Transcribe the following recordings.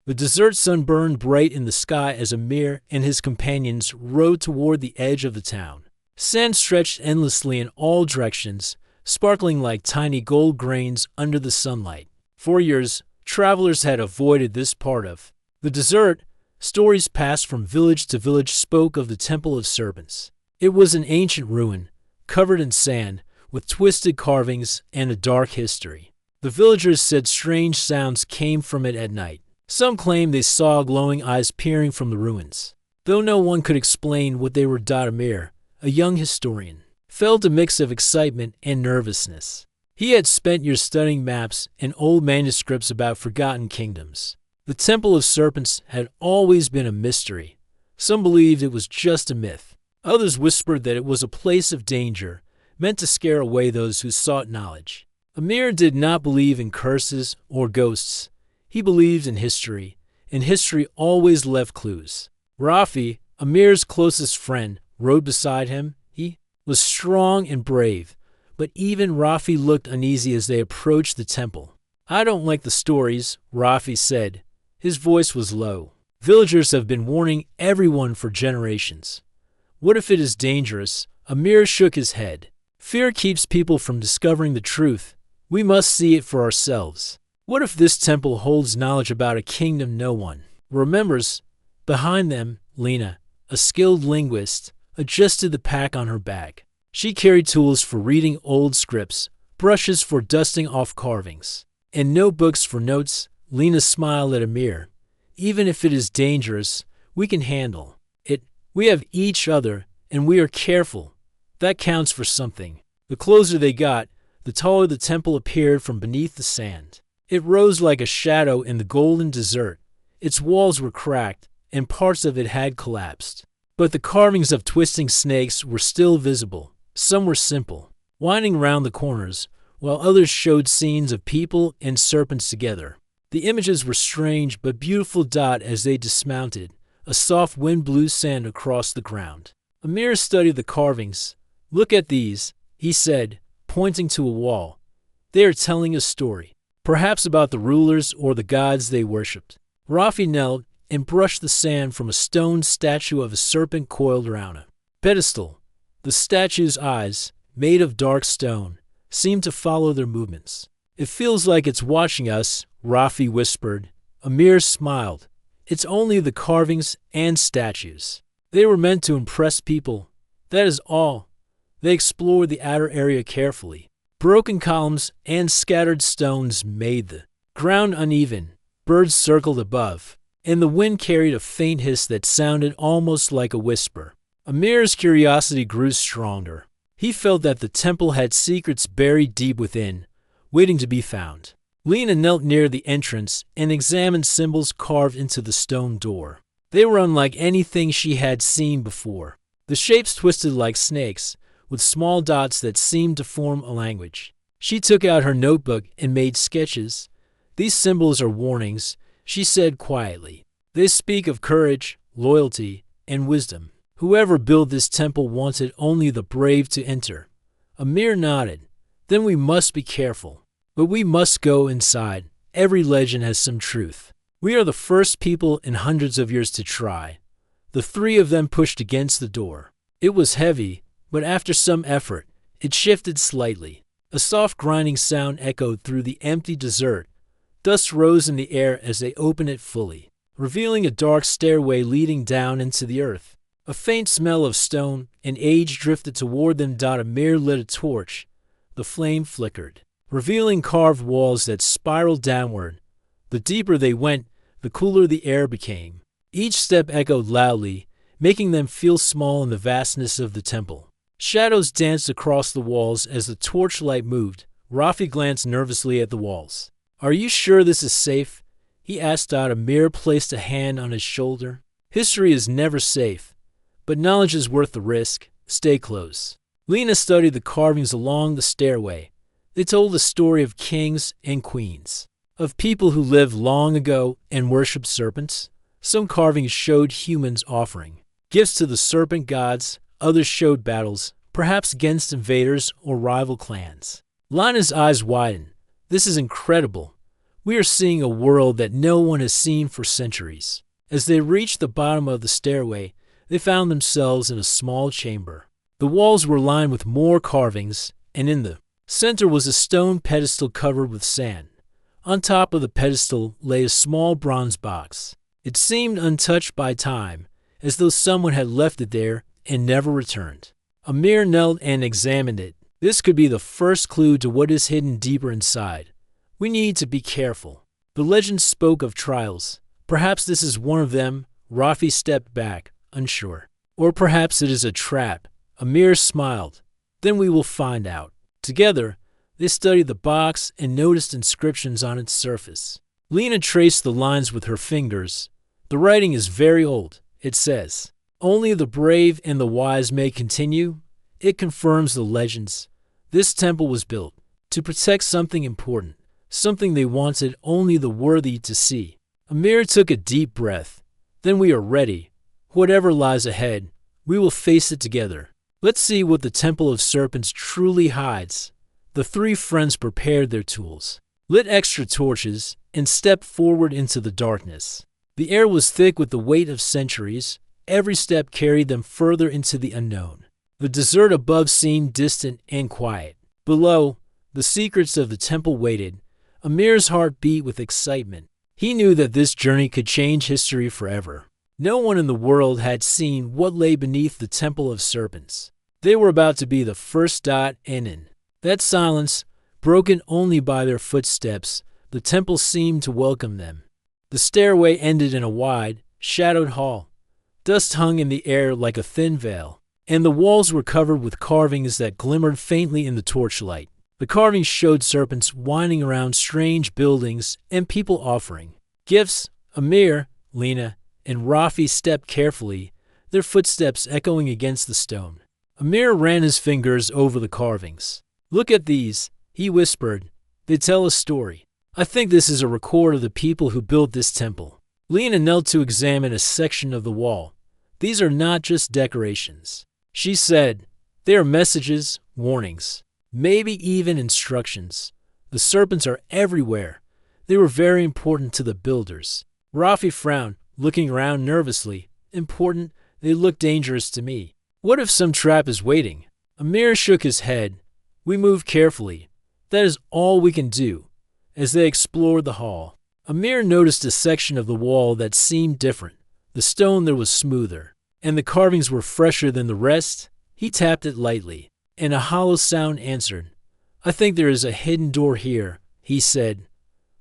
The desert sun burned bright in the sky as Amir and his companions rode toward the edge of the town. Sand stretched endlessly in all directions, sparkling like tiny gold grains under the sunlight. For years, travelers had avoided this part of the desert. Stories passed from village to village spoke of the Temple of Serpents. It was an ancient ruin, covered in sand, with twisted carvings and a dark history. The villagers said strange sounds came from it at night. Some claimed they saw glowing eyes peering from the ruins. Though no one could explain what they were, Amir, a young historian, felt a mix of excitement and nervousness. He had spent years studying maps and old manuscripts about forgotten kingdoms. The Temple of Serpents had always been a mystery. Some believed it was just a myth. Others whispered that it was a place of danger, meant to scare away those who sought knowledge. Amir did not believe in curses or ghosts. He believed in history, and history always left clues. Rafi, Amir's closest friend, rode beside him. He was strong and brave, but even Rafi looked uneasy as they approached the temple. "I don't like the stories," Rafi said. His voice was low. "Villagers have been warning everyone for generations. What if it is dangerous?" Amir shook his head. "Fear keeps people from discovering the truth. We must see it for ourselves. What if this temple holds knowledge about a kingdom no one remembers?" Behind them, Lena, a skilled linguist, adjusted the pack on her back. She carried tools for reading old scripts, brushes for dusting off carvings, and notebooks for notes. Lena smiled at Amir. "Even if it is dangerous, we can handle it. We have each other, and we are careful. That counts for something." The closer they got, the taller the temple appeared from beneath the sand. It rose like a shadow in the golden desert. Its walls were cracked, and parts of it had collapsed. But the carvings of twisting snakes were still visible. Some were simple, winding round the corners, while others showed scenes of people and serpents together. The images were strange but beautiful. As they dismounted, a soft wind blew sand across the ground. Amir studied the carvings. "Look at these," he said, pointing to a wall. "They are telling a story, perhaps about the rulers or the gods they worshipped." Rafi knelt and brushed the sand from a stone statue of a serpent coiled around a pedestal. The statue's eyes, made of dark stone, seemed to follow their movements. "It feels like it's watching us," Rafi whispered. Amir smiled. "It's only the carvings and statues. They were meant to impress people. That is all." They explored the outer area carefully. Broken columns and scattered stones made the ground uneven. Birds circled above, and the wind carried a faint hiss that sounded almost like a whisper. Amir's curiosity grew stronger. He felt that the temple had secrets buried deep within, waiting to be found. Lena knelt near the entrance and examined symbols carved into the stone door. They were unlike anything she had seen before. The shapes twisted like snakes, with small dots that seemed to form a language. She took out her notebook and made sketches. "These symbols are warnings," she said quietly. "They speak of courage, loyalty, and wisdom. Whoever built this temple wanted only the brave to enter." Amir nodded. "Then we must be careful. But we must go inside. Every legend has some truth. We are the first people in hundreds of years to try." The three of them pushed against the door. It was heavy, but after some effort, it shifted slightly. A soft grinding sound echoed through the empty desert. Dust rose in the air as they opened it fully, revealing a dark stairway leading down into the earth. A faint smell of stone and age drifted toward them. Amir lit a torch. The flame flickered, revealing carved walls that spiraled downward. The deeper they went, the cooler the air became. Each step echoed loudly, making them feel small in the vastness of the temple. Shadows danced across the walls as the torchlight moved. Rafi glanced nervously at the walls. "Are you sure this is safe?" he asked. Amir placed a hand on his shoulder. "History is never safe, but knowledge is worth the risk. Stay close." Lena studied the carvings along the stairway. They told the story of kings and queens, of people who lived long ago and worshipped serpents. Some carvings showed humans offering gifts to the serpent gods. Others showed battles, perhaps against invaders or rival clans. Lena's eyes widened. "This is incredible. We are seeing a world that no one has seen for centuries. As they reached the bottom of the stairway, they found themselves in a small chamber. The walls were lined with more carvings, and in the center was a stone pedestal covered with sand. On top of the pedestal lay a small bronze box. It seemed untouched by time, as though someone had left it there and never returned. Amir knelt and examined it. This could be the first clue to what is hidden deeper inside. We need to be careful. The legend spoke of trials. Perhaps this is one of them. Rafi stepped back, unsure. Or perhaps it is a trap. Amir smiled. Then we will find out. Together, they studied the box and noticed inscriptions on its surface. Lena traced the lines with her fingers. The writing is very old. It says, "Only the brave and the wise may continue." It confirms the legends. This temple was built to protect something important, something they wanted only the worthy to see. Amir took a deep breath. Then we are ready. Whatever lies ahead, we will face it together. Let's see what the Temple of Serpents truly hides. The three friends prepared their tools, lit extra torches, and stepped forward into the darkness. The air was thick with the weight of centuries. Every step carried them further into the unknown. The desert above seemed distant and quiet. Below, the secrets of the temple waited. Amir's heart beat with excitement. He knew that this journey could change history forever. No one in the world had seen what lay beneath the Temple of Serpents. They were about to be the first dot, and in that silence, broken only by their footsteps, the temple seemed to welcome them. The stairway ended in a wide, shadowed hall. Dust hung in the air like a thin veil, and the walls were covered with carvings that glimmered faintly in the torchlight. The carvings showed serpents winding around strange buildings and people offering gifts. Amir, Lena, and Rafi stepped carefully, their footsteps echoing against the stone. Amir ran his fingers over the carvings. "Look at these," he whispered. "They tell a story. I think this is a record of the people who built this temple." Lena knelt to examine a section of the wall. "These are not just decorations," she said. "They are messages, warnings, maybe even instructions. The serpents are everywhere. They were very important to the builders." Rafi frowned, looking around nervously. "Important? They look dangerous to me. What if some trap is waiting?" Amir shook his head. "We move carefully. That is all we can do." As they explored the hall, Amir noticed a section of the wall that seemed different. The stone there was smoother, and the carvings were fresher than the rest. He tapped it lightly, and a hollow sound answered. "I think there is a hidden door here," he said.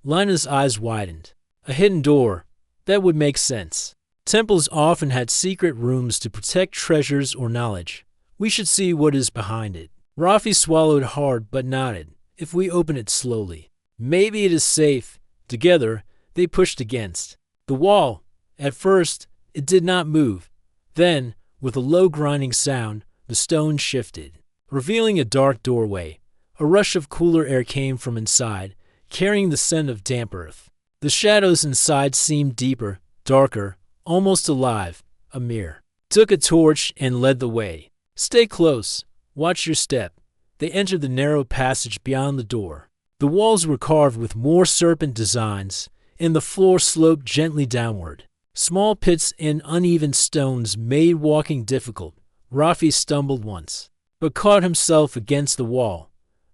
Lena's eyes widened. "A hidden door? That would make sense. Temples often had secret rooms to protect treasures or knowledge. We should see what is behind it." Rafi swallowed hard but nodded. "If we open it slowly, maybe it is safe." Together, they pushed against the wall. At first, it did not move. Then, with a low grinding sound, the stone shifted, revealing a dark doorway. A rush of cooler air came from inside, carrying the scent of damp earth. The shadows inside seemed deeper, darker, almost alive. Amir took a torch and led the way. "Stay close. Watch your step." They entered the narrow passage beyond the door. The walls were carved with more serpent designs, and the floor sloped gently downward. Small pits and uneven stones made walking difficult. Rafi stumbled once, but caught himself against the wall.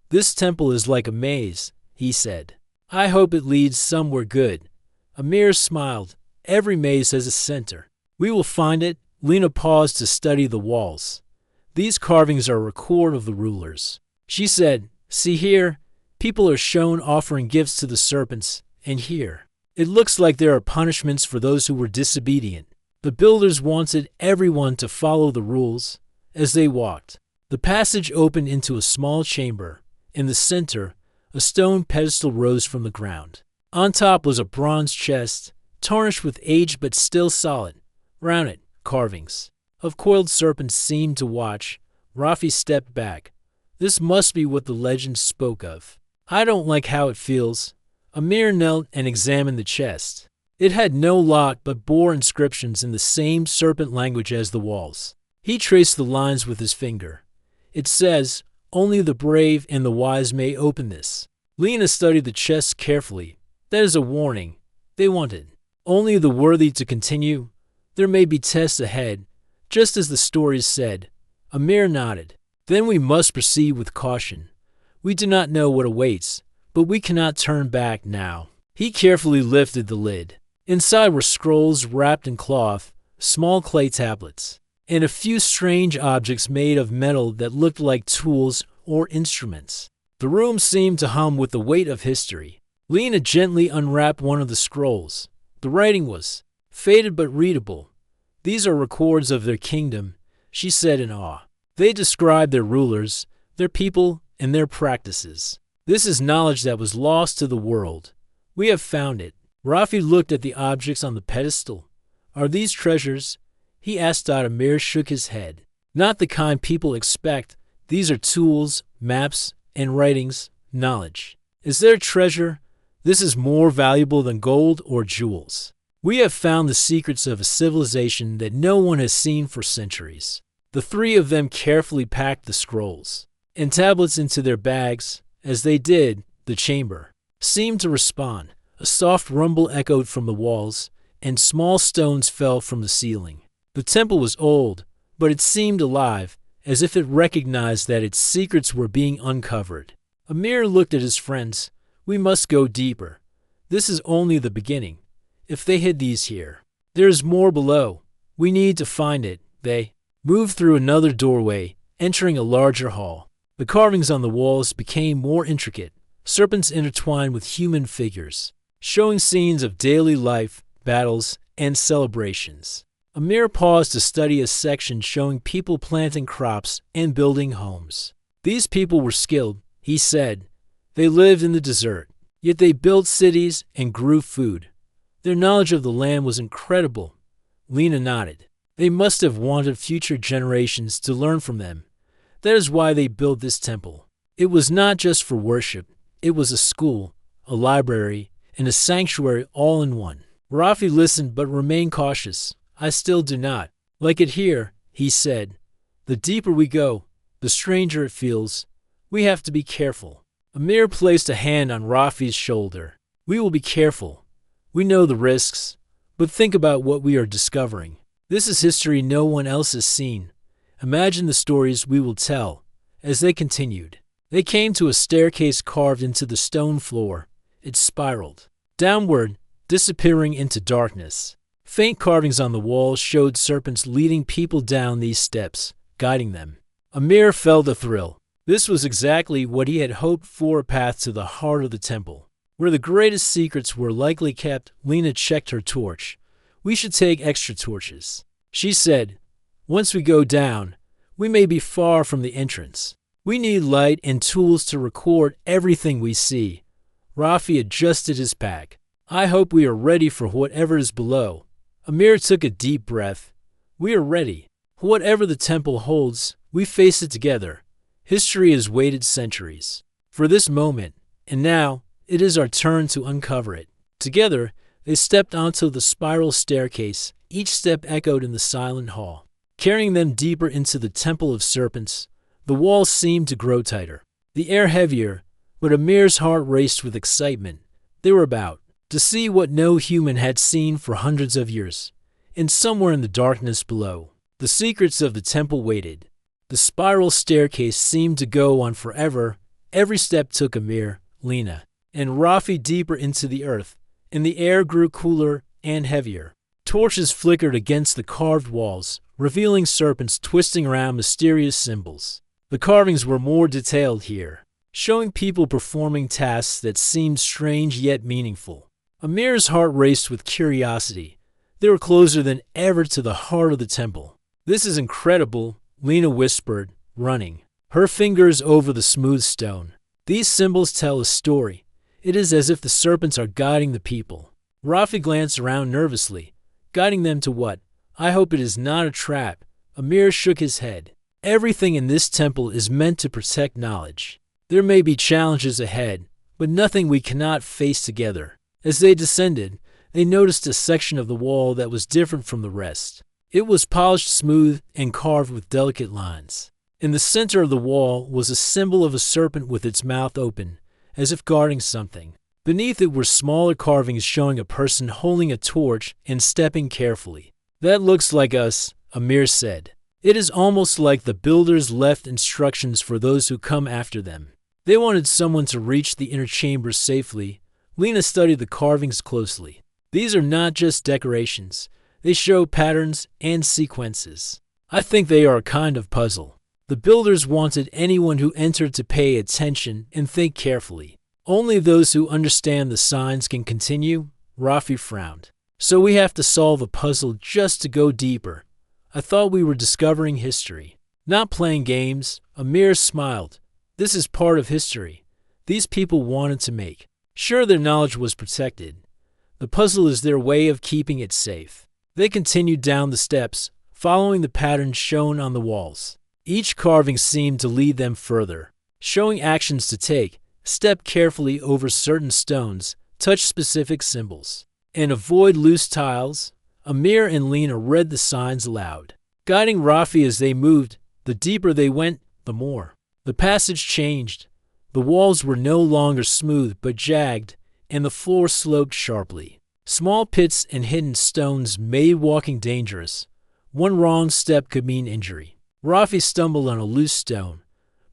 "This temple is like a maze," he said. "I hope it leads somewhere good." Amir smiled. "Every maze has a center. We will find it." Lena paused to study the walls. "These carvings are a record of the rulers." She said, "See here, people are shown offering gifts to the serpents, and here, it looks like there are punishments for those who were disobedient." The builders wanted everyone to follow the rules. As they walked, the passage opened into a small chamber. In the center, a stone pedestal rose from the ground. On top was a bronze chest, tarnished with age but still solid. Round it, carvings of coiled serpents seemed to watch. Rafi stepped back. "This must be what the legend spoke of. I don't like how it feels." Amir knelt and examined the chest. It had no lock but bore inscriptions in the same serpent language as the walls. He traced the lines with his finger. "It says, 'Only the brave and the wise may open this.'" Lena studied the chest carefully. That is a warning. They wanted only the worthy to continue. There may be tests ahead, just as the stories said. Amir nodded. Then we must proceed with caution. We do not know what awaits, but we cannot turn back now. He carefully lifted the lid. Inside were scrolls wrapped in cloth, small clay tablets, and a few strange objects made of metal that looked like tools or instruments. The room seemed to hum with the weight of history. Lena gently unwrapped one of the scrolls. The writing was faded but readable. These are records of their kingdom, she said in awe. They describe their rulers, their people, and their practices. This is knowledge that was lost to the world. We have found it. Rafi looked at the objects on the pedestal. Are these treasures? He asked. Amir shook his head. Not the kind people expect. These are tools, maps, and writings, knowledge. Is there treasure? This is more valuable than gold or jewels. We have found the secrets of a civilization that no one has seen for centuries. The three of them carefully packed the scrolls and tablets into their bags. As they did, the chamber seemed to respond. A soft rumble echoed from the walls, and small stones fell from the ceiling. The temple was old, but it seemed alive, as if it recognized that its secrets were being uncovered. Amir looked at his friends. We must go deeper. This is only the beginning. If they hid these here, there is more below. We need to find it. They moved through another doorway, entering a larger hall. The carvings on the walls became more intricate, serpents intertwined with human figures, showing scenes of daily life, battles, and celebrations. Amir paused to study a section showing people planting crops and building homes. These people were skilled, he said. They lived in the desert, yet they built cities and grew food. Their knowledge of the land was incredible. Lena nodded. They must have wanted future generations to learn from them. That is why they built this temple. It was not just for worship. It was a school, a library, and a sanctuary all in one. Rafi listened but remained cautious. I still do not like it here, he said. The deeper we go, the stranger it feels. We have to be careful. Amir placed a hand on Rafi's shoulder. We will be careful. We know the risks, but think about what we are discovering. This is history no one else has seen. Imagine the stories we will tell. As they continued, they came to a staircase carved into the stone floor. It spiraled downward, disappearing into darkness. Faint carvings on the walls showed serpents leading people down these steps, guiding them. Amir felt a thrill. This was exactly what he had hoped for, a path to the heart of the temple, where the greatest secrets were likely kept. Lena checked her torch. We should take extra torches, she said. Once we go down, we may be far from the entrance. We need light and tools to record everything we see. Rafi adjusted his pack. I hope we are ready for whatever is below. Amir took a deep breath. We are ready. Whatever the temple holds, we face it together. History has waited centuries for this moment, and now it is our turn to uncover it. Together, they stepped onto the spiral staircase. Each step echoed in the silent hall, carrying them deeper into the Temple of Serpents. The walls seemed to grow tighter, the air heavier, but Amir's heart raced with excitement. They were about to see what no human had seen for hundreds of years. And somewhere in the darkness below, the secrets of the temple waited. The spiral staircase seemed to go on forever. Every step took Amir, Lena, and Rafi deeper into the earth, and the air grew cooler and heavier. Torches flickered against the carved walls, revealing serpents twisting around mysterious symbols. The carvings were more detailed here, showing people performing tasks that seemed strange yet meaningful. Amir's heart raced with curiosity. They were closer than ever to the heart of the temple. This is incredible, Lena whispered, running her fingers over the smooth stone. These symbols tell a story. It is as if the serpents are guiding the people. Rafi glanced around nervously. Guiding them to what? I hope it is not a trap. Amir shook his head. Everything in this temple is meant to protect knowledge. There may be challenges ahead, but nothing we cannot face together. As they descended, they noticed a section of the wall that was different from the rest. It was polished smooth and carved with delicate lines. In the center of the wall was a symbol of a serpent with its mouth open, as if guarding something. Beneath it were smaller carvings showing a person holding a torch and stepping carefully. "That looks like us," Amir said. "It is almost like the builders left instructions for those who come after them. They wanted someone to reach the inner chamber safely." Lena studied the carvings closely. "These are not just decorations. They show patterns and sequences. I think they are a kind of puzzle. The builders wanted anyone who entered to pay attention and think carefully. Only those who understand the signs can continue." Rafi frowned. "So we have to solve a puzzle just to go deeper. I thought we were discovering history, not playing games." Amir smiled. "This is part of history. These people wanted to make sure their knowledge was protected. The puzzle is their way of keeping it safe." They continued down the steps, following the patterns shown on the walls. Each carving seemed to lead them further, showing actions to take: step carefully over certain stones, touch specific symbols, and avoid loose tiles. Amir and Lena read the signs aloud, guiding Rafi as they moved. The deeper they went, the more the passage changed. The walls were no longer smooth but jagged, and the floor sloped sharply. Small pits and hidden stones made walking dangerous. One wrong step could mean injury. Rafi stumbled on a loose stone,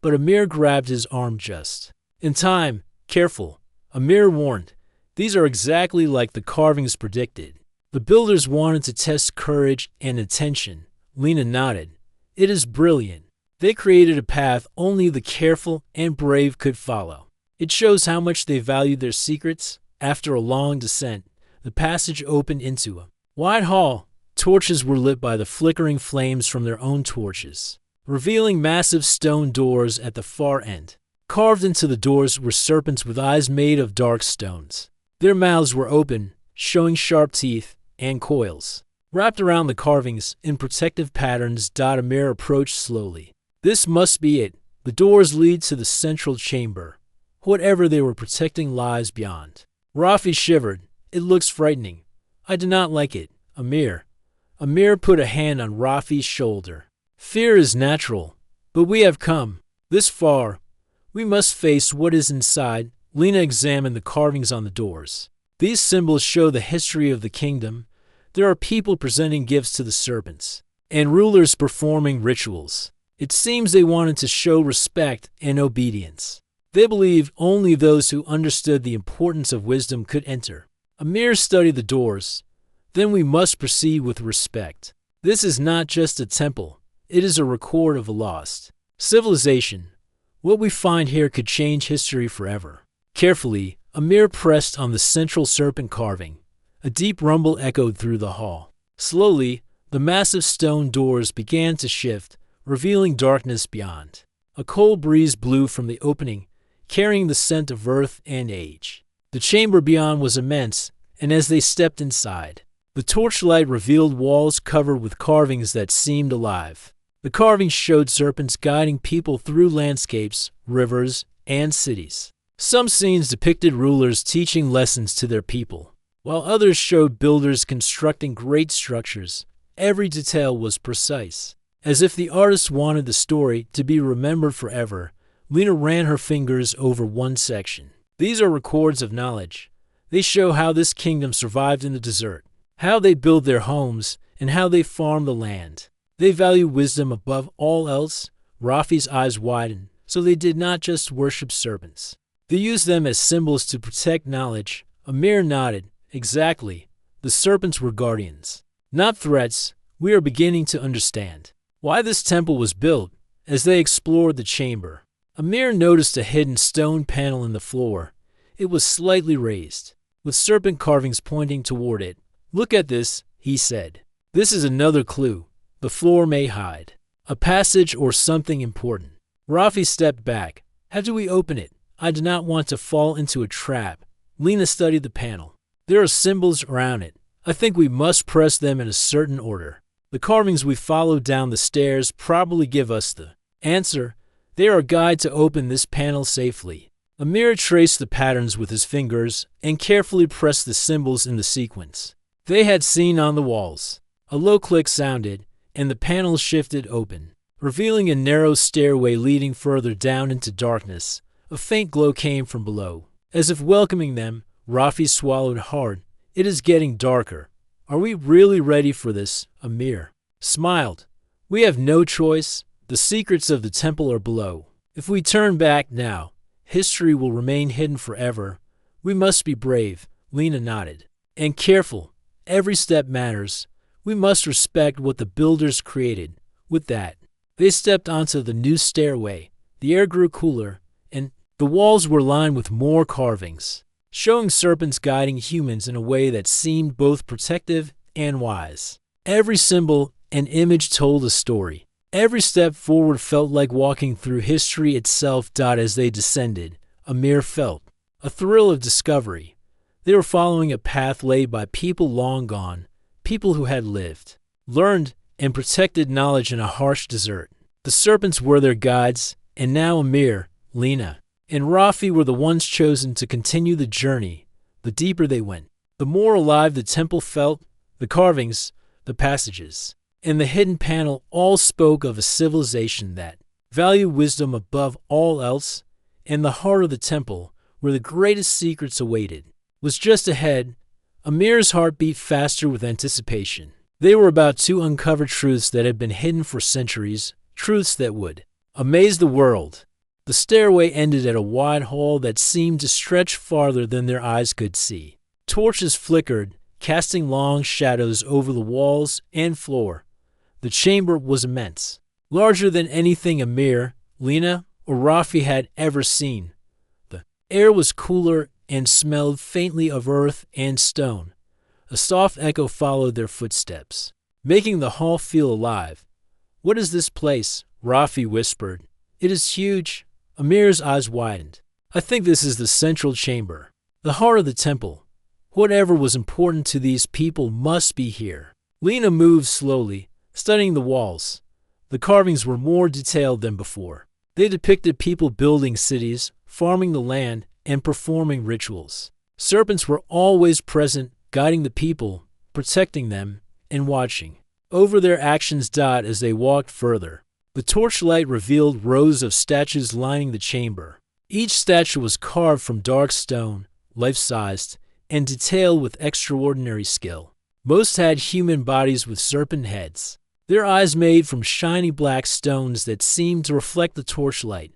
but Amir grabbed his arm just in time. "Careful," Amir warned. "These are exactly like the carvings predicted." "The builders wanted to test courage and attention." Lena nodded. "It is brilliant. They created a path only the careful and brave could follow. It shows how much they valued their secrets." After a long descent, the passage opened into a wide hall. Torches were lit by the flickering flames from their own torches, revealing massive stone doors at the far end. Carved into the doors were serpents with eyes made of dark stones. Their mouths were open, showing sharp teeth and coils. Wrapped around the carvings in protective patterns, Amir approached slowly. "This must be it. The doors lead to the central chamber. Whatever they were protecting lies beyond." Rafi shivered. "It looks frightening. I do not like it." Amir put a hand on Rafi's shoulder. "Fear is natural, but we have come this far. We must face what is inside." Lena examined the carvings on the doors. "These symbols show the history of the kingdom. There are people presenting gifts to the serpents, and rulers performing rituals. It seems they wanted to show respect and obedience. They believed only those who understood the importance of wisdom could enter." Amir studied the doors. "Then we must proceed with respect. This is not just a temple. It is a record of a lost civilization. What we find here could change history forever." Carefully, Amir pressed on the central serpent carving. A deep rumble echoed through the hall. Slowly, the massive stone doors began to shift, revealing darkness beyond. A cold breeze blew from the opening, carrying the scent of earth and age. The chamber beyond was immense, and as they stepped inside, the torchlight revealed walls covered with carvings that seemed alive. The carvings showed serpents guiding people through landscapes, rivers, and cities. Some scenes depicted rulers teaching lessons to their people, while others showed builders constructing great structures. Every detail was precise, as if the artist wanted the story to be remembered forever. Lena ran her fingers over one section. "These are records of knowledge. They show how this kingdom survived in the desert, how they built their homes, and how they farmed the land. They value wisdom above all else." Rafi's eyes widened. "So they did not just worship serpents. They used them as symbols to protect knowledge." Amir nodded. "Exactly. The serpents were guardians, not threats. We are beginning to understand why this temple was built." As they explored the chamber, Amir noticed a hidden stone panel in the floor. It was slightly raised, with serpent carvings pointing toward it. "Look at this," he said. "This is another clue. The floor may hide a passage or something important." Rafi stepped back. "How do we open it? I do not want to fall into a trap." Lena studied the panel. "There are symbols around it. I think we must press them in a certain order. The carvings we followed down the stairs probably give us the answer. They are a guide to open this panel safely." Amir traced the patterns with his fingers and carefully pressed the symbols in the sequence they had seen on the walls. A low click sounded, and the panel shifted open, revealing a narrow stairway leading further down into darkness. A faint glow came from below, As if welcoming them, Rafi swallowed hard. It is getting darker. Are we really ready for this? Amir smiled. We have no choice. The secrets of the temple are below. If we turn back now, history will remain hidden forever. We must be brave. Lena nodded. And careful. Every step matters. We must respect what the builders created. With that, they stepped onto the new stairway. The air grew cooler, and the walls were lined with more carvings, showing serpents guiding humans in a way that seemed both protective and wise. Every symbol and image told a story. Every step forward felt like walking through history itself. As they descended, Amir felt a thrill of discovery. They were following a path laid by people long gone, people who had lived, learned, and protected knowledge in a harsh desert. The serpents were their guides, and now Amir, Lena, and Rafi were the ones chosen to continue the journey. The deeper they went, the more alive the temple felt. The carvings, the passages, and the hidden panel all spoke of a civilization that valued wisdom above all else. In the heart of the temple, where the greatest secrets awaited, was just ahead. Amir's heart beat faster with anticipation. They were about to uncover truths that had been hidden for centuries, truths that would amaze the world. The stairway ended at a wide hall that seemed to stretch farther than their eyes could see. Torches flickered, casting long shadows over the walls and floor. The chamber was immense, larger than anything Amir, Lena, or Rafi had ever seen. The air was cooler and smelled faintly of earth and stone. A soft echo followed their footsteps, making the hall feel alive. What is this place? Rafi whispered. It is huge. Amir's eyes widened. I think this is the central chamber, the heart of the temple. Whatever was important to these people must be here. Lena moved slowly, studying the walls. The carvings were more detailed than before. They depicted people building cities, farming the land, and performing rituals. Serpents were always present, guiding the people, protecting them, and watching over their actions. As they walked further, the torchlight revealed rows of statues lining the chamber. Each statue was carved from dark stone, life-sized, and detailed with extraordinary skill. Most had human bodies with serpent heads, their eyes made from shiny black stones that seemed to reflect the torchlight.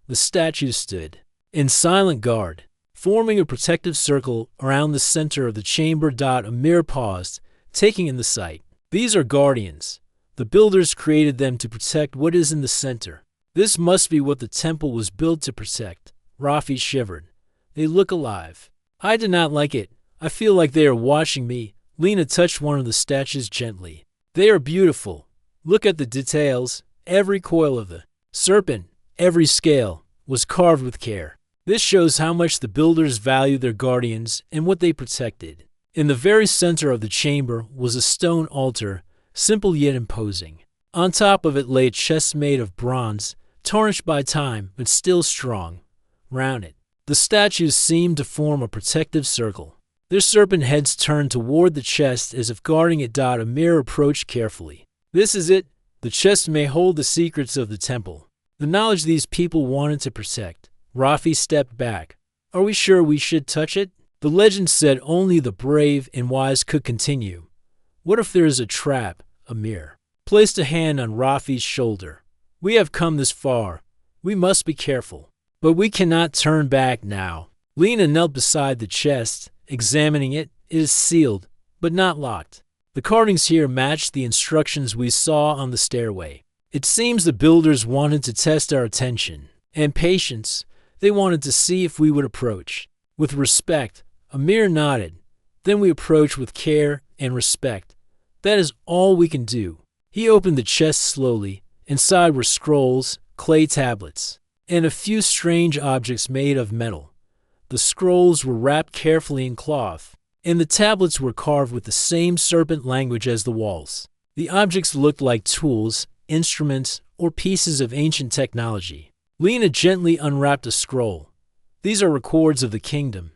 The statues stood in silent guard, forming a protective circle around the center of the chamber. Amir paused, taking in the sight. These are guardians. The builders created them to protect what is in the center. This must be what the temple was built to protect. Rafi shivered. They look alive. I do not like it. I feel like they are watching me. Lena touched one of the statues gently. They are beautiful. Look at the details. Every coil of the serpent, every scale, was carved with care. This shows how much the builders valued their guardians and what they protected. In the very center of the chamber was a stone altar, simple yet imposing. On top of it lay a chest made of bronze, tarnished by time but still strong. Round it, the statues seemed to form a protective circle. Their serpent heads turned toward the chest as if guarding it. Amir approached carefully. This is it. The chest may hold the secrets of the temple, the knowledge these people wanted to protect. Rafi stepped back. Are we sure we should touch it? The legend said only the brave and wise could continue. What if there is a trap? Amir placed a hand on Rafi's shoulder. We have come this far. We must be careful. But we cannot turn back now. Lena knelt beside the chest, examining it. It is sealed, but not locked. The carvings here matched the instructions we saw on the stairway. It seems the builders wanted to test our attention and patience. They wanted to see if we would approach with respect. Amir nodded. Then we approached with care and respect. That is all we can do. He opened the chest slowly. Inside were scrolls, clay tablets, and a few strange objects made of metal. The scrolls were wrapped carefully in cloth, and the tablets were carved with the same serpent language as the walls. The objects looked like tools, instruments, or pieces of ancient technology. Lena gently unwrapped a scroll. These are records of the kingdom.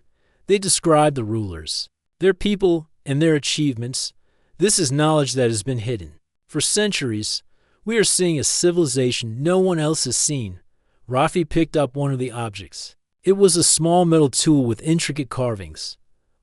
They describe the rulers, their people, and their achievements. This is knowledge that has been hidden. For centuries, we are seeing a civilization no one else has seen. Rafi picked up one of the objects. It was a small metal tool with intricate carvings.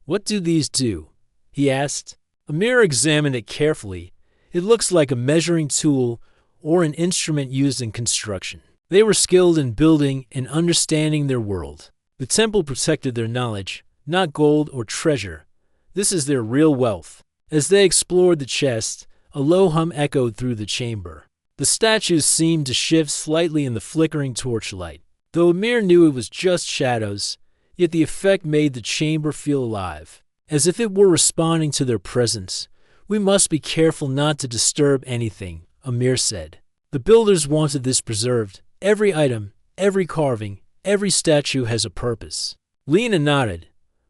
"What do these do?" he asked. Amir examined it carefully. "It looks like a measuring tool or an instrument used in construction." They were skilled in building and understanding their world. The temple protected their knowledge, not gold or treasure. This is their real wealth. As they explored the chest, a low hum echoed through the chamber. The statues seemed to shift slightly in the flickering torchlight. Though Amir knew it was just shadows, yet the effect made the chamber feel alive, as if it were responding to their presence. "We must be careful not to disturb anything," Amir said. The builders wanted this preserved. Every item, every carving, every statue has a purpose. Lena nodded.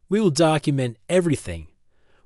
"We will document everything.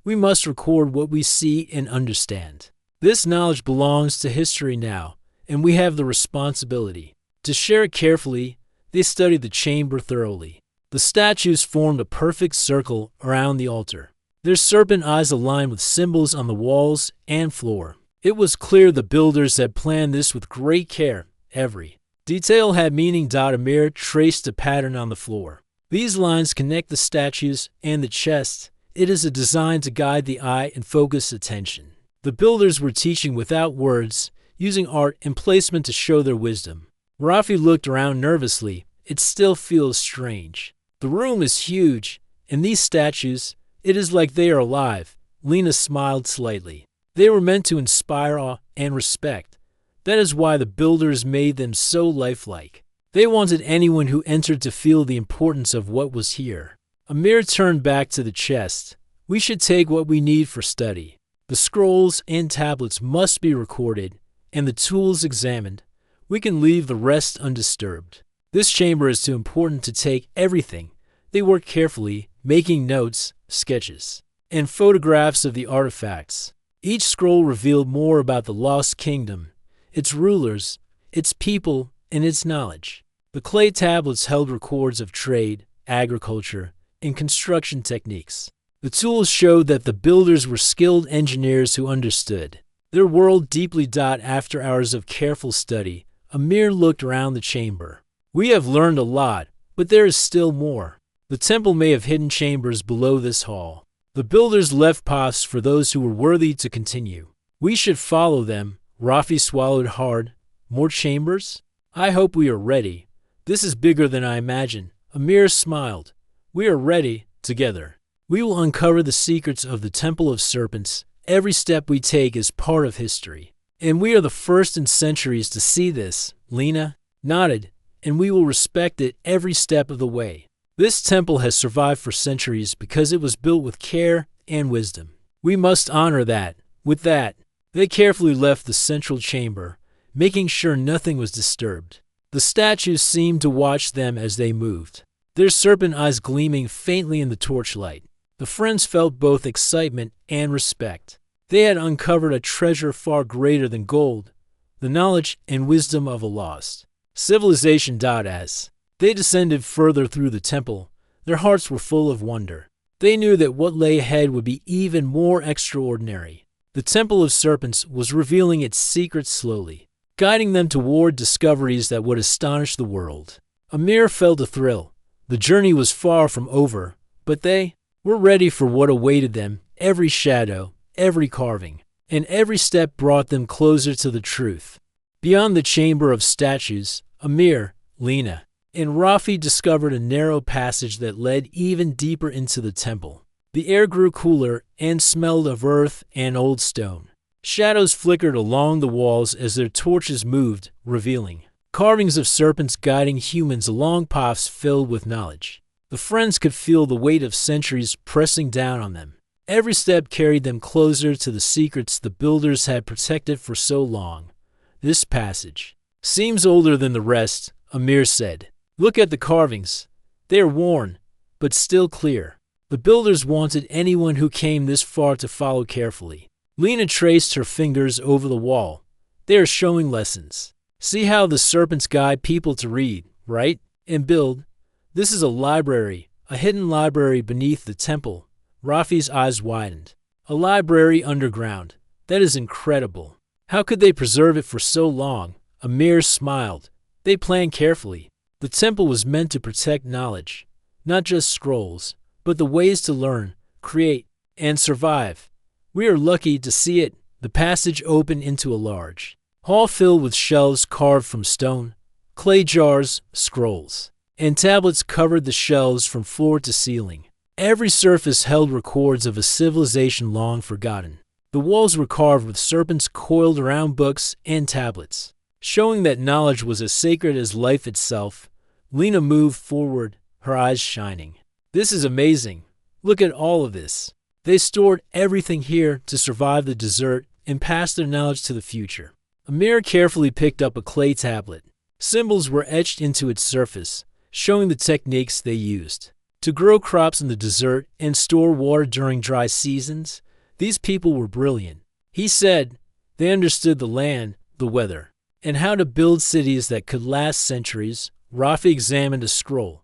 We must record what we see and understand. This knowledge belongs to history now, and we have the responsibility to share it carefully." They studied the chamber thoroughly. The statues formed a perfect circle around the altar, their serpent eyes aligned with symbols on the walls and floor. It was clear the builders had planned this with great care. Every detail had meaning. Amir traced a pattern on the floor. "These lines connect the statues and the chest. It is a design to guide the eye and focus attention." The builders were teaching without words, using art and placement to show their wisdom. Rafi looked around nervously. "It still feels strange. The room is huge, and these statues, it is like they are alive." Lena smiled slightly. "They were meant to inspire awe and respect. That is why the builders made them so lifelike. They wanted anyone who entered to feel the importance of what was here." Amir turned back to the chest. "We should take what we need for study. The scrolls and tablets must be recorded, and the tools examined. We can leave the rest undisturbed. This chamber is too important to take everything." They worked carefully, making notes, sketches, and photographs of the artifacts. Each scroll revealed more about the lost kingdom, its rulers, its people, and its knowledge. The clay tablets held records of trade, agriculture, and construction techniques. The tools showed that the builders were skilled engineers who understood their world deeply. After hours of careful study, Amir looked around the chamber. "We have learned a lot, but there is still more. The temple may have hidden chambers below this hall. The builders left paths for those who were worthy to continue. We should follow them." Rafi swallowed hard. "More chambers? I hope we are ready. This is bigger than I imagined." Amir smiled. "We are ready, together. We will uncover the secrets of the Temple of Serpents. Every step we take is part of history. And we are the first in centuries to see this." Lena nodded. "And we will respect it every step of the way. This temple has survived for centuries because it was built with care and wisdom. We must honor that." With that, they carefully left the central chamber, making sure nothing was disturbed. The statues seemed to watch them as they moved, their serpent eyes gleaming faintly in the torchlight. The friends felt both excitement and respect. They had uncovered a treasure far greater than gold, the knowledge and wisdom of a lost civilization. As they descended further through the temple, their hearts were full of wonder. They knew that what lay ahead would be even more extraordinary. The Temple of Serpents was revealing its secrets slowly, guiding them toward discoveries that would astonish the world. Amir felt a thrill. The journey was far from over, but they were ready for what awaited them. Every shadow, every carving, and every step brought them closer to the truth. Beyond the chamber of statues, Amir, Lena, and Rafi discovered a narrow passage that led even deeper into the temple. The air grew cooler and smelled of earth and old stone. Shadows flickered along the walls as their torches moved, revealing carvings of serpents guiding humans along paths filled with knowledge. The friends could feel the weight of centuries pressing down on them. Every step carried them closer to the secrets the builders had protected for so long. "This passage seems older than the rest," Amir said. "Look at the carvings. They are worn, but still clear." The builders wanted anyone who came this far to follow carefully. Lena traced her fingers over the wall. "They are showing lessons. See how the serpents guide people to read, write, and build? This is a library, a hidden library beneath the temple." Rafi's eyes widened. "A library underground. That is incredible. How could they preserve it for so long?" Amir smiled. "They planned carefully. The temple was meant to protect knowledge, not just scrolls, but the ways to learn, create, and survive. We are lucky to see it. The passage opened into a large hall filled with shelves carved from stone, clay jars, scrolls, and tablets covered the shelves from floor to ceiling. Every surface held records of a civilization long forgotten. The walls were carved with serpents coiled around books and tablets, showing that knowledge was as sacred as life itself. Lena moved forward, her eyes shining. This is amazing. Look at all of this. They stored everything here to survive the desert and pass their knowledge to the future. Amir carefully picked up a clay tablet. Symbols were etched into its surface, showing the techniques they used to grow crops in the desert and store water during dry seasons. These people were brilliant. He said they understood the land, the weather, and how to build cities that could last centuries. Rafi examined a scroll.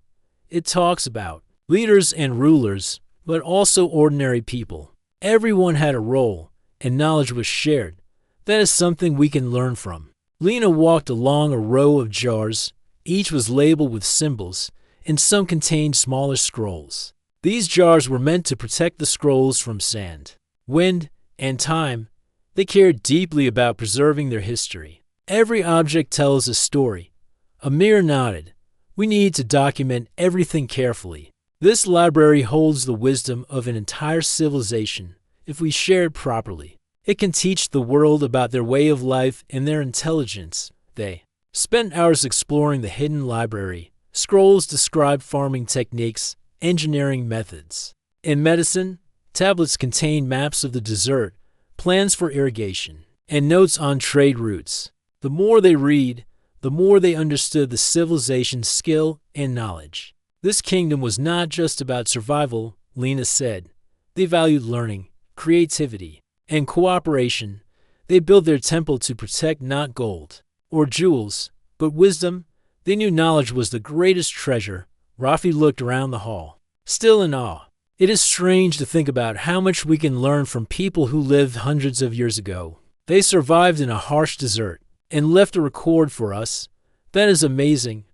It talks about leaders and rulers, but also ordinary people. Everyone had a role, and knowledge was shared. That is something we can learn from. Lena walked along a row of jars. Each was labeled with symbols, and some contained smaller scrolls. These jars were meant to protect the scrolls from sand, wind, and time. They cared deeply about preserving their history. Every object tells a story. Amir nodded. We need to document everything carefully. This library holds the wisdom of an entire civilization. If we share it properly, it can teach the world about their way of life and their intelligence. They spent hours exploring the hidden library. Scrolls describe farming techniques, engineering methods. In medicine, tablets contain maps of the desert, plans for irrigation, and notes on trade routes. The more they read, the more they understood the civilization's skill and knowledge. This kingdom was not just about survival, Lena said. They valued learning, creativity, and cooperation. They built their temple to protect not gold or jewels, but wisdom. They knew knowledge was the greatest treasure. Rafi looked around the hall, still in awe. It is strange to think about how much we can learn from people who lived hundreds of years ago. They survived in a harsh desert and left a record for us. That is amazing.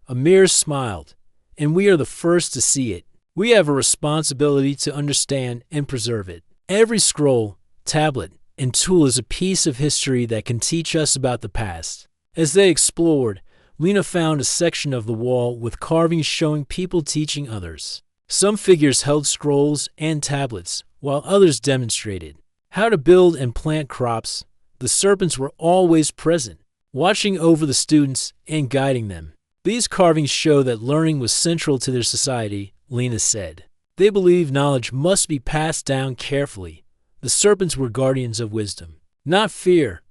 Amir smiled, and we are the first to see it. We have a responsibility to understand and preserve it. Every scroll, tablet, and tool is a piece of history that can teach us about the past. As they explored, Lena found a section of the wall with carvings showing people teaching others. Some figures held scrolls and tablets, while others demonstrated how to build and plant crops. The serpents were always present, watching over the students and guiding them. These carvings show that learning was central to their society, Lena said. They believed knowledge must be passed down carefully. The serpents were guardians of wisdom, not fear.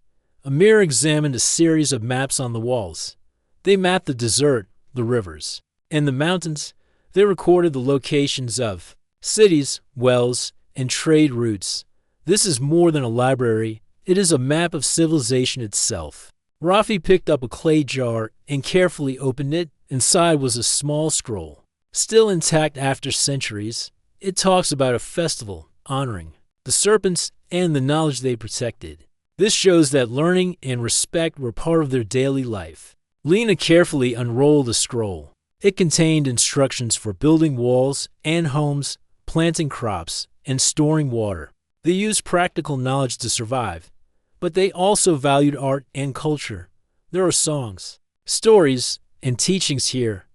Amir examined a series of maps on the walls. They mapped the desert, the rivers, and the mountains. They recorded the locations of cities, wells, and trade routes. This is more than a library. It is a map of civilization itself. Rafi picked up a clay jar and carefully opened it. Inside was a small scroll, still intact after centuries. It talks about a festival honoring the serpents and the knowledge they protected. This shows that learning and respect were part of their daily life. Lena carefully unrolled the scroll. It contained instructions for building walls and homes, planting crops, and storing water. They used practical knowledge to survive, but they also valued art and culture. There are songs, stories, and teachings here.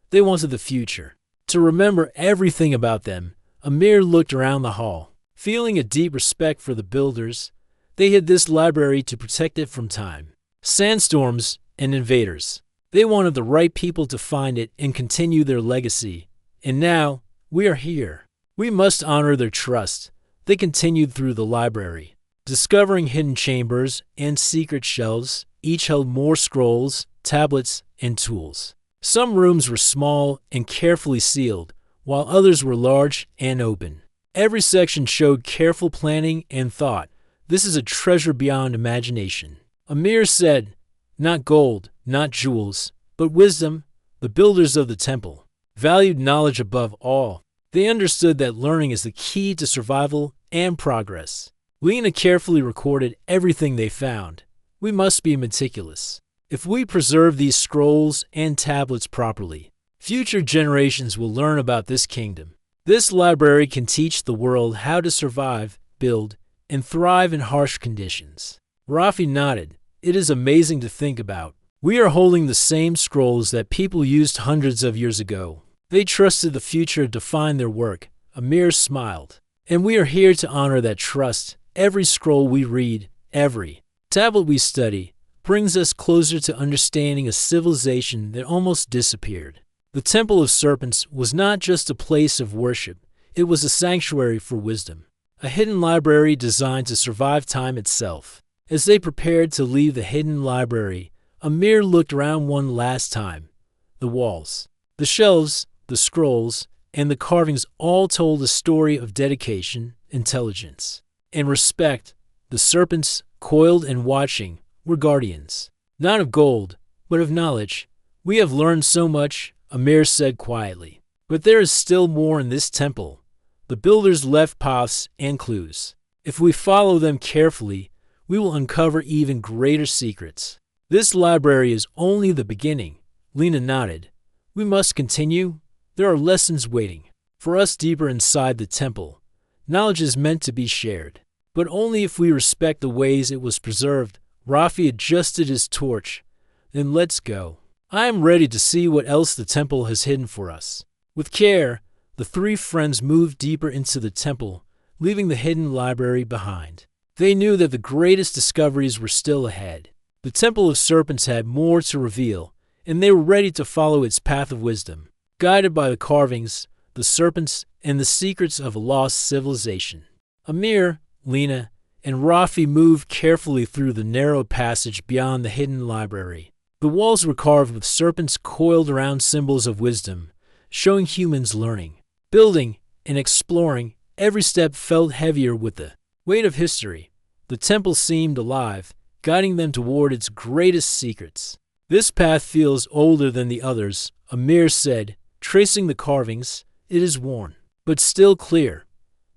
They wanted the future to remember everything about them. Amir looked around the hall, feeling a deep respect for the builders. They hid this library to protect it from time, sandstorms, and invaders. They wanted the right people to find it and continue their legacy. And now, we are here. We must honor their trust. They continued through the library, discovering hidden chambers and secret shelves. Each held more scrolls, tablets, and tools. Some rooms were small and carefully sealed, while others were large and open. Every section showed careful planning and thought. This is a treasure beyond imagination. Amir said, not gold, not jewels, but wisdom. The builders of the temple valued knowledge above all. They understood that learning is the key to survival and progress. Lena carefully recorded everything they found. We must be meticulous. If we preserve these scrolls and tablets properly, future generations will learn about this kingdom. This library can teach the world how to survive, build, and thrive in harsh conditions. Rafi nodded. It is amazing to think about. We are holding the same scrolls that people used hundreds of years ago. They trusted the future to define their work. Amir smiled. And we are here to honor that trust. Every scroll we read, every tablet we study, brings us closer to understanding a civilization that almost disappeared. The Temple of Serpents was not just a place of worship, it was a sanctuary for wisdom, a hidden library designed to survive time itself. As they prepared to leave the hidden library, Amir looked around one last time. The walls, the shelves, the scrolls, and the carvings all told a story of dedication, intelligence, and respect. The serpents, coiled and watching, were guardians, not of gold, but of knowledge. We have learned so much, Amir said quietly. But there is still more in this temple. The builders left paths and clues. If we follow them carefully, we will uncover even greater secrets. This library is only the beginning. Lena nodded. We must continue. There are lessons waiting for us deeper inside the temple. Knowledge is meant to be shared, but only if we respect the ways it was preserved. Rafi adjusted his torch. Then let's go. I am ready to see what else the temple has hidden for us. With care, the three friends moved deeper into the temple, leaving the hidden library behind. They knew that the greatest discoveries were still ahead. The Temple of Serpents had more to reveal, and they were ready to follow its path of wisdom, guided by the carvings, the serpents, and the secrets of a lost civilization. Amir, Lena, and Rafi moved carefully through the narrow passage beyond the hidden library. The walls were carved with serpents coiled around symbols of wisdom, showing humans learning, building, and exploring. Every step felt heavier with the weight of history. The temple seemed alive, guiding them toward its greatest secrets. This path feels older than the others, Amir said, tracing the carvings. It is worn, but still clear.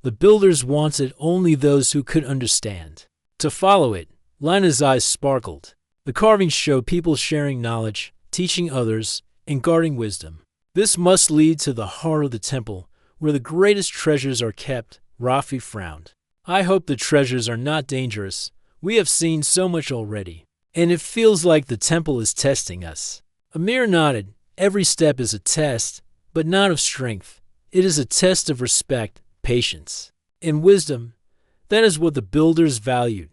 The builders wanted only those who could understand to follow it. Lina's eyes sparkled. The carvings show people sharing knowledge, teaching others, and guarding wisdom. This must lead to the heart of the temple, where the greatest treasures are kept. Rafi frowned. I hope the treasures are not dangerous. We have seen so much already, and it feels like the temple is testing us. Amir nodded. Every step is a test, but not of strength. It is a test of respect, patience, and wisdom. That is what the builders valued.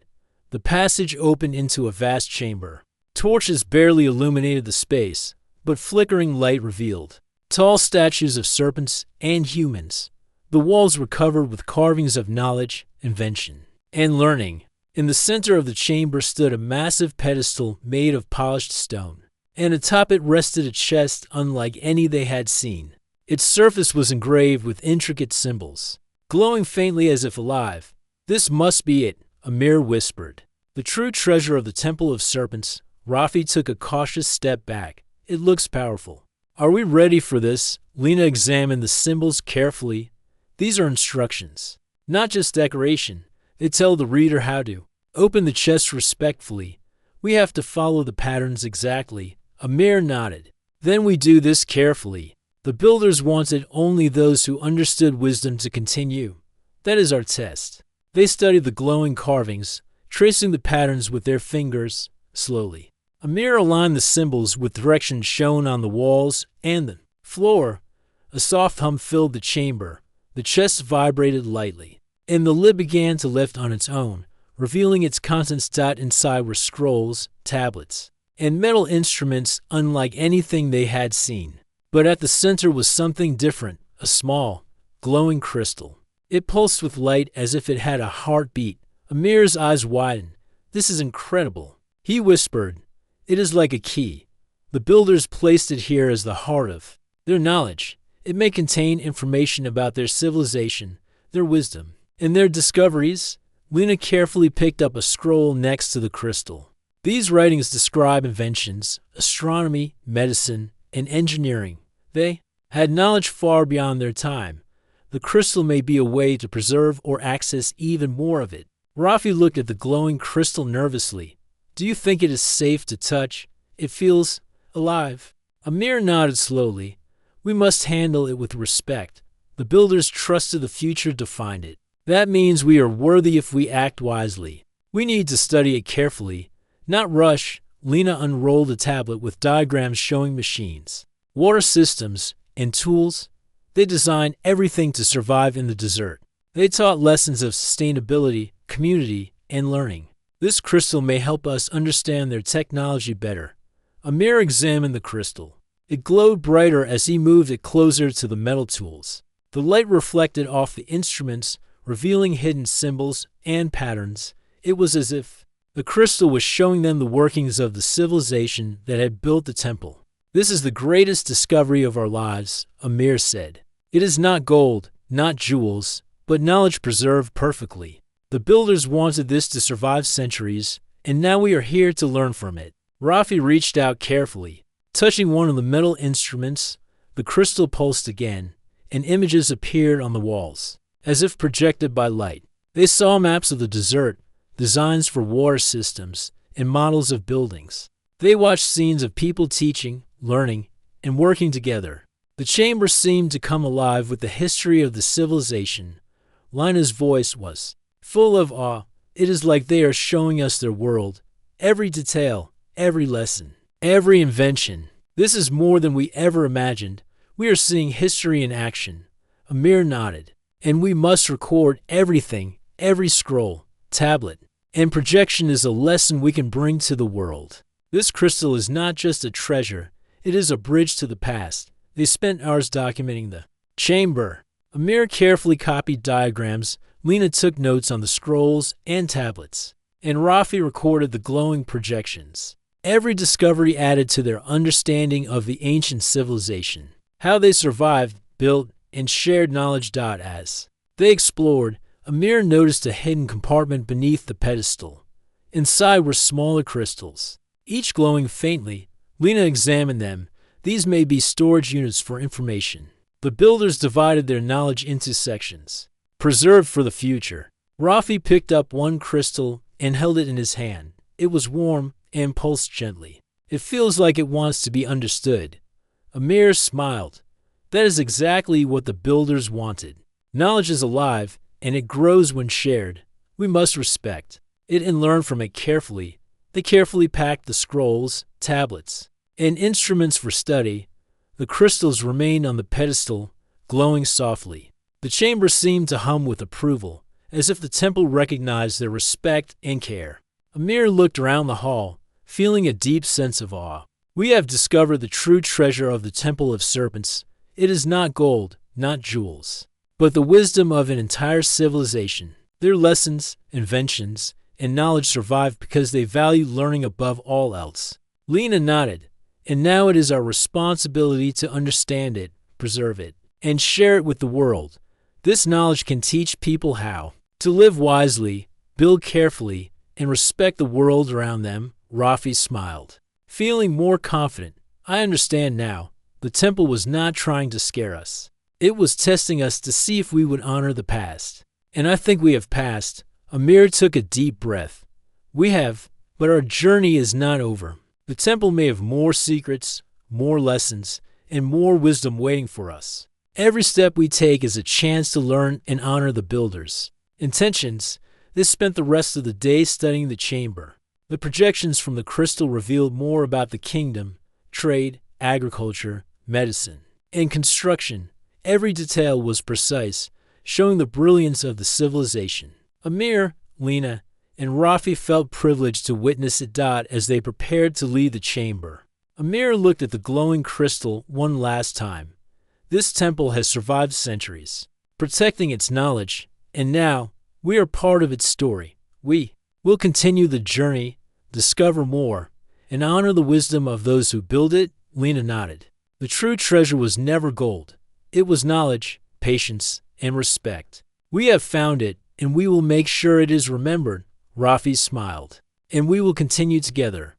The passage opened into a vast chamber. Torches barely illuminated the space, but flickering light revealed tall statues of serpents and humans. The walls were covered with carvings of knowledge, invention, and learning. In the center of the chamber stood a massive pedestal made of polished stone, and atop it rested a chest unlike any they had seen. Its surface was engraved with intricate symbols, glowing faintly as if alive. This must be it, Amir whispered. The true treasure of the Temple of Serpents. Rafi took a cautious step back. It looks powerful. Are we ready for this? Lena examined the symbols carefully. These are instructions, not just decoration. They tell the reader how to open the chest respectfully. We have to follow the patterns exactly. Amir nodded. Then we do this carefully. The builders wanted only those who understood wisdom to continue. That is our test. They studied the glowing carvings, tracing the patterns with their fingers, slowly. Amir aligned the symbols with directions shown on the walls and the floor. A soft hum filled the chamber. The chest vibrated lightly, and the lid began to lift on its own, revealing its contents. Inside were scrolls, tablets, and metal instruments unlike anything they had seen. But at the center was something different, a small, glowing crystal. It pulsed with light as if it had a heartbeat. Amir's eyes widened. This is incredible, he whispered. It is like a key. The builders placed it here as the heart of their knowledge. It may contain information about their civilization, their wisdom, and their discoveries. Lena carefully picked up a scroll next to the crystal. These writings describe inventions, astronomy, medicine, and engineering. They had knowledge far beyond their time. The crystal may be a way to preserve or access even more of it. Rafi looked at the glowing crystal nervously. Do you think it is safe to touch? It feels alive. Amir nodded slowly. We must handle it with respect. The builders trusted the future to find it. That means we are worthy if we act wisely. We need to study it carefully, not rush. Lena unrolled a tablet with diagrams showing machines, water systems, and tools. They designed everything to survive in the desert. They taught lessons of sustainability, community, and learning. This crystal may help us understand their technology better. Amir examined the crystal. It glowed brighter as he moved it closer to the metal tools. The light reflected off the instruments, revealing hidden symbols and patterns. It was as if the crystal was showing them the workings of the civilization that had built the temple. This is the greatest discovery of our lives, Amir said. It is not gold, not jewels, but knowledge preserved perfectly. The builders wanted this to survive centuries, and now we are here to learn from it. Rafi reached out carefully. Touching one of the metal instruments, the crystal pulsed again, and images appeared on the walls, as if projected by light. They saw maps of the desert, designs for water systems, and models of buildings. They watched scenes of people teaching, learning, and working together. The chamber seemed to come alive with the history of the civilization. Lina's voice was full of awe. It is like they are showing us their world, every detail, every lesson, every invention. This is more than we ever imagined. We are seeing history in action. Amir nodded. And we must record everything, every scroll, tablet, and projection is a lesson we can bring to the world. This crystal is not just a treasure, it is a bridge to the past. They spent hours documenting the chamber. Amir carefully copied diagrams. Lena took notes on the scrolls and tablets, and Rafi recorded the glowing projections. Every discovery added to their understanding of the ancient civilization, how they survived, built, and shared knowledge. As they explored, Amir noticed a hidden compartment beneath the pedestal. Inside were smaller crystals, each glowing faintly. Lena examined them. These may be storage units for information. The builders divided their knowledge into sections, preserved for the future. Rafi picked up one crystal and held it in his hand. It was warm and pulsed gently. It feels like it wants to be understood. Amir smiled. That is exactly what the builders wanted. Knowledge is alive, and it grows when shared. We must respect it and learn from it carefully. They carefully packed the scrolls, tablets, and instruments for study. The crystals remained on the pedestal, glowing softly. The chamber seemed to hum with approval, as if the temple recognized their respect and care. Amir looked around the hall, feeling a deep sense of awe. We have discovered the true treasure of the Temple of Serpents. It is not gold, not jewels, but the wisdom of an entire civilization. Their lessons, inventions, and knowledge survive because they value learning above all else. Lena nodded. And now it is our responsibility to understand it, preserve it, and share it with the world. This knowledge can teach people how to live wisely, build carefully, and respect the world around them. Rafi smiled, feeling more confident. I understand now. The temple was not trying to scare us. It was testing us to see if we would honor the past. And I think we have passed. Amir took a deep breath. We have, but our journey is not over. The temple may have more secrets, more lessons, and more wisdom waiting for us. Every step we take is a chance to learn and honor the builders' intentions. They spent the rest of the day studying the chamber. The projections from the crystal revealed more about the kingdom, trade, agriculture, medicine, and construction. Every detail was precise, showing the brilliance of the civilization. Amir, Lena, and Rafi felt privileged to witness it. As they prepared to leave the chamber, Amir looked at the glowing crystal one last time. This temple has survived centuries, protecting its knowledge, and now we are part of its story. We will continue the journey, discover more, and honor the wisdom of those who build it. Lena nodded. The true treasure was never gold. It was knowledge, patience, and respect. We have found it, and we will make sure it is remembered. Rafi smiled. And we will continue together.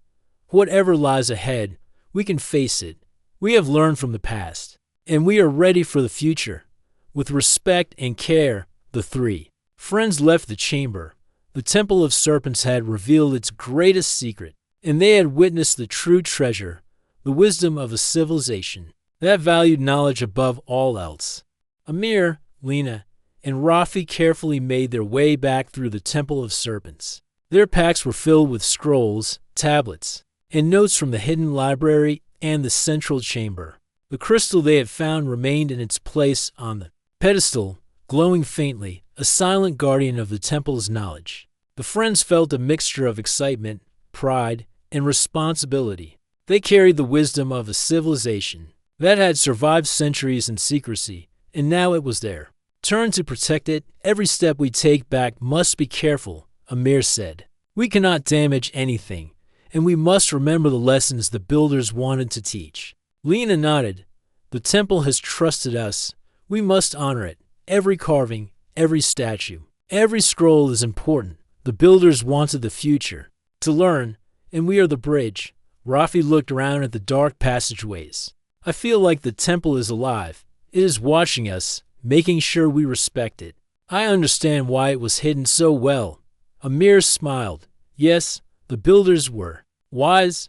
Whatever lies ahead, we can face it. We have learned from the past, and we are ready for the future. With respect and care, the three friends left the chamber. The Temple of Serpents had revealed its greatest secret. and they had witnessed the true treasure, the wisdom of a civilization that valued knowledge above all else. Amir, Lena, and Rafi carefully made their way back through the Temple of Serpents. Their packs were filled with scrolls, tablets, and notes from the hidden library and the central chamber. The crystal they had found remained in its place on the pedestal, glowing faintly, a silent guardian of the temple's knowledge. The friends felt a mixture of excitement, pride, and responsibility. They carried the wisdom of a civilization that had survived centuries in secrecy, and now it was their turn to protect it. Every step we take back must be careful, Amir said. We cannot damage anything, and we must remember the lessons the builders wanted to teach. Lena nodded. The temple has trusted us. We must honor it. Every carving, every statue, every scroll is important. The builders wanted the future to learn, and we are the bridge. Rafi looked around at the dark passageways. I feel like the temple is alive. It is watching us, making sure we respect it. I understand why it was hidden so well. Amir smiled. Yes, the builders were wise.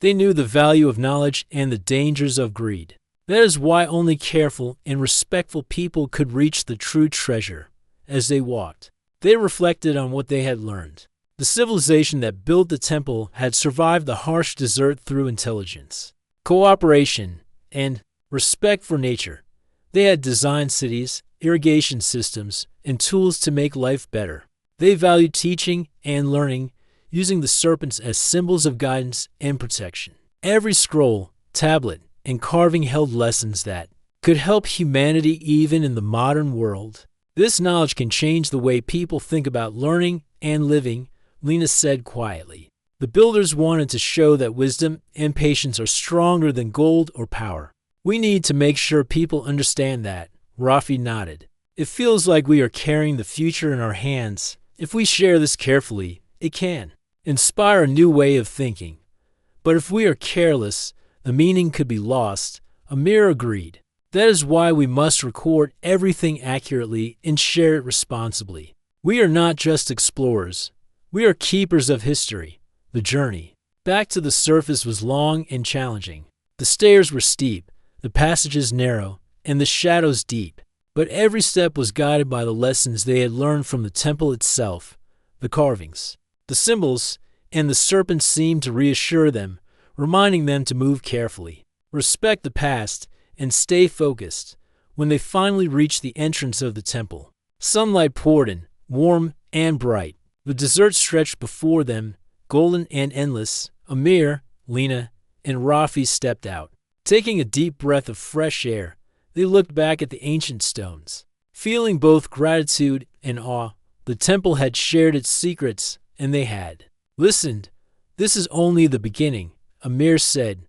They knew the value of knowledge and the dangers of greed. That is why only careful and respectful people could reach the true treasure. As they walked, they reflected on what they had learned. The civilization that built the temple had survived the harsh desert through intelligence, cooperation, and respect for nature. They had designed cities, irrigation systems, and tools to make life better. They valued teaching and learning, using the serpents as symbols of guidance and protection. Every scroll, tablet, and carving held lessons that could help humanity even in the modern world. This knowledge can change the way people think about learning and living, Lena said quietly. The builders wanted to show that wisdom and patience are stronger than gold or power. We need to make sure people understand that, Rafi nodded. It feels like we are carrying the future in our hands. If we share this carefully, it can inspire a new way of thinking. But if we are careless, the meaning could be lost, Amir agreed. That is why we must record everything accurately and share it responsibly. We are not just explorers. We are keepers of history. The journey back to the surface was long and challenging. The stairs were steep, the passages narrow, and the shadows deep. But every step was guided by the lessons they had learned from the temple itself. The carvings, the symbols, and the serpents seemed to reassure them, reminding them to move carefully, respect the past, and stay focused. When they finally reached the entrance of the temple, sunlight poured in, warm and bright. The desert stretched before them, golden and endless. Amir, Lena, and Rafi stepped out. Taking a deep breath of fresh air, they looked back at the ancient stones. Feeling both gratitude and awe, the temple had shared its secrets, and they had listened. This is only the beginning, Amir said.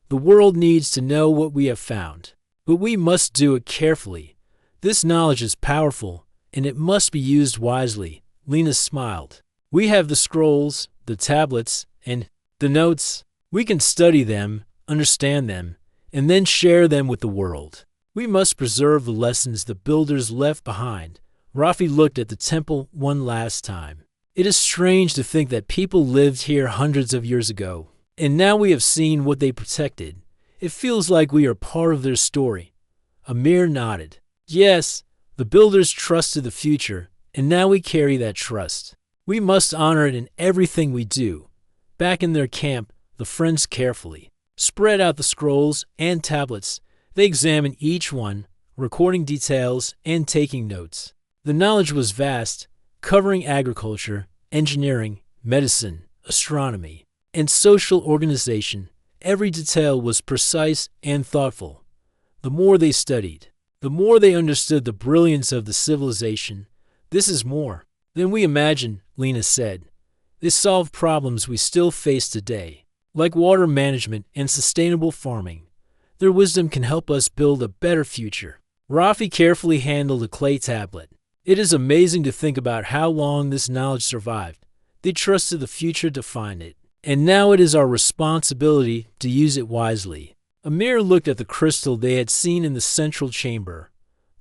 The world needs to know what we have found, but we must do it carefully. This knowledge is powerful, and it must be used wisely. Lena smiled. We have the scrolls, the tablets, and the notes. We can study them, understand them, and then share them with the world. We must preserve the lessons the builders left behind. Rafi looked at the temple one last time. It is strange to think that people lived here hundreds of years ago, and now we have seen what they protected. It feels like we are part of their story. Amir nodded. Yes, the builders trusted the future, and now we carry that trust. We must honor it in everything we do. Back in their camp, the friends carefully spread out the scrolls and tablets. They examined each one, recording details and taking notes. The knowledge was vast, covering agriculture, engineering, medicine, astronomy, and social organization. Every detail was precise and thoughtful. The more they studied, the more they understood the brilliance of the civilization. This is more than we imagined, Lena said. They solved problems we still face today, like water management and sustainable farming. Their wisdom can help us build a better future. Rafi carefully handled a clay tablet. It is amazing to think about how long this knowledge survived. They trusted the future to find it, and now it is our responsibility to use it wisely. Amir looked at the crystal they had seen in the central chamber.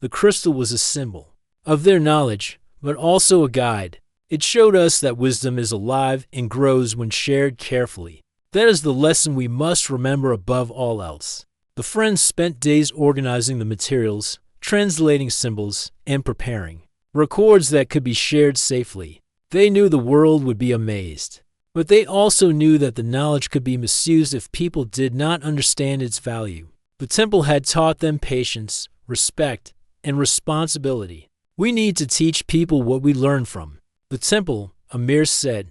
The crystal was a symbol of their knowledge, but also a guide. It showed us that wisdom is alive and grows when shared carefully. That is the lesson we must remember above all else. The friends spent days organizing the materials, translating symbols, and preparing records that could be shared safely. They knew the world would be amazed, but they also knew that the knowledge could be misused if people did not understand its value. The temple had taught them patience, respect, and responsibility. We need to teach people what we learn from the temple, Amir said.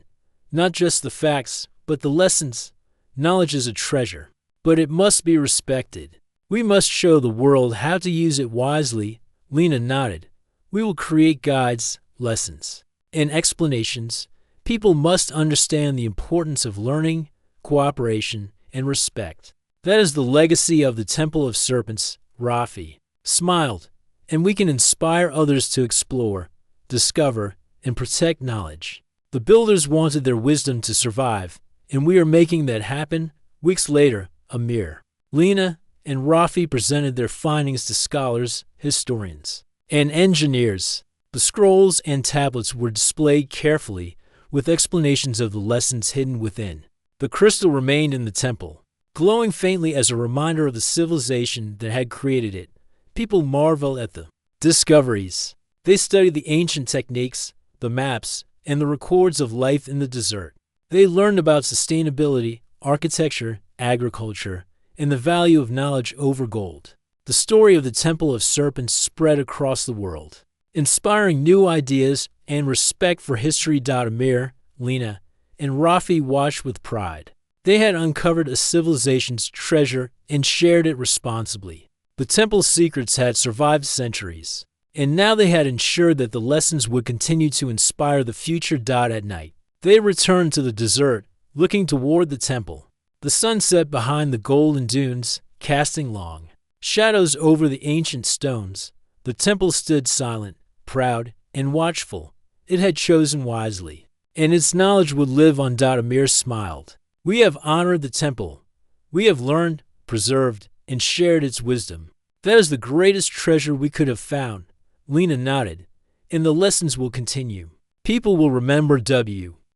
Not just the facts, but the lessons. Knowledge is a treasure, but it must be respected. We must show the world how to use it wisely. Lena nodded. We will create guides, lessons, and explanations. People must understand the importance of learning, cooperation, and respect. That is the legacy of the Temple of Serpents. Rafi smiled, and we can inspire others to explore, discover, and protect knowledge. The builders wanted their wisdom to survive, and we are making that happen. Weeks later, Amir, Lena, and Rafi presented their findings to scholars, historians, and engineers. The scrolls and tablets were displayed carefully, with explanations of the lessons hidden within. The crystal remained in the temple, glowing faintly as a reminder of the civilization that had created it. People marvel at the discoveries. They study the ancient techniques, the maps, and the records of life in the desert. They learned about sustainability, architecture, agriculture, and the value of knowledge over gold. The story of the Temple of Serpents spread across the world, inspiring new ideas and respect for history. Amir, Lena, and Rafi watched with pride. They had uncovered a civilization's treasure and shared it responsibly. The temple's secrets had survived centuries, and now they had ensured that the lessons would continue to inspire the future. At night, they returned to the desert, looking toward the temple. The sun set behind the golden dunes, casting long shadows over the ancient stones. The temple stood silent, proud, and watchful. It had chosen wisely, and its knowledge would live on. Amir smiled. We have honored the temple. We have learned, preserved, and shared its wisdom. That is the greatest treasure we could have found. Lena nodded. And the lessons will continue. People will remember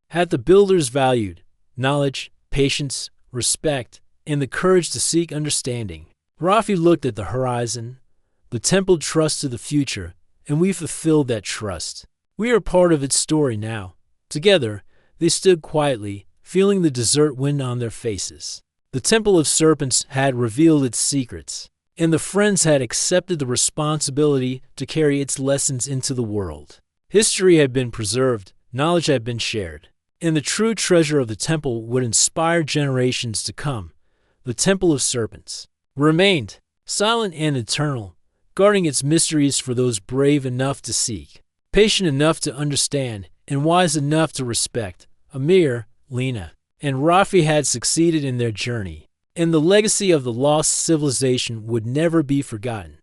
had the builders valued knowledge, patience, respect, and the courage to seek understanding. Rafi looked at the horizon. The temple trusted the future, and we fulfilled that trust. We are part of its story now. Together, they stood quietly, feeling the desert wind on their faces. The Temple of Serpents had revealed its secrets, and the friends had accepted the responsibility to carry its lessons into the world. History had been preserved, knowledge had been shared, and the true treasure of the temple would inspire generations to come. The Temple of Serpents remained silent and eternal, guarding its mysteries for those brave enough to seek, patient enough to understand, and wise enough to respect. Amir, Lena, and Rafi had succeeded in their journey, and the legacy of the lost civilization would never be forgotten.